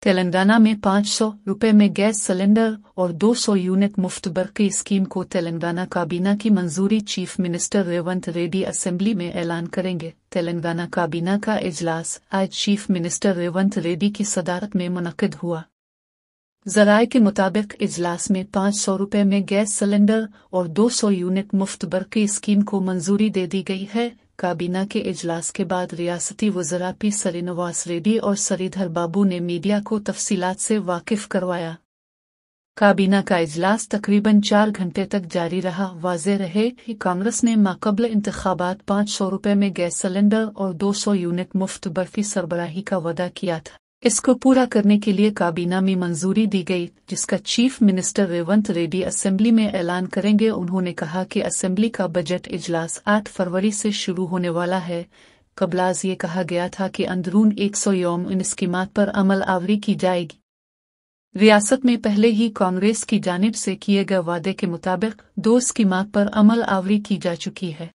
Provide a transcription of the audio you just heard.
تلنگانہ میں 500 روپے میں گیس سلنڈر اور 200 یونٹ مفت برقی اسکیم کو تلنگانہ کابینہ کی منظوری، chief minister Revanth Reddy assembly میں اعلان کریں گے۔ تلنگانہ کابینہ کا اجلاس آج چیف منسٹر ریونت ریڈی کی صدارت میں منعقد ہوا۔ ذرائع کے مطابق اجلاس میں 500 روپے میں گیس سلنڈر اور 200 یونٹ مفت برقی اسکیم کو منظوری دے دی گئی ہے۔ کابینہ کے اجلاس کے بعد ریاستی وزراء پی سرینواس ریڈی اور سریدھر بابو نے میڈیا کو تفصیلات سے واقف کروایا۔ کابینہ کا اجلاس تقریباً 4 گھنٹے تک جاری رہا۔ واضح رہے کہ کانگریس نے ماقبل انتخابات 500 روپے میں گیس سلنڈر اور 200 یونٹ مفت برقی سربراہی کا وعدہ کیا تھا۔ اس کو پورا کرنے کے لیے کابینہ میں منظوری دی گئی، جس کا chief minister Revanth Reddy assembly میں اعلان کریں گے۔ انہوں نے کہا کہ اسمبلی کا بجٹ اجلاس 8 فروری سے شروع ہونے والا ہے۔ قبل از یہ کہا گیا تھا کہ اندرون 100 یوم ان اسکیمات پر عمل آوری کی جائے گی۔ ریاست میں پہلے ہی کانگریس کی جانب سے کیے گئے وعدے کے مطابق 2 اسکیمات پر عمل آوری کی جا چکی ہے۔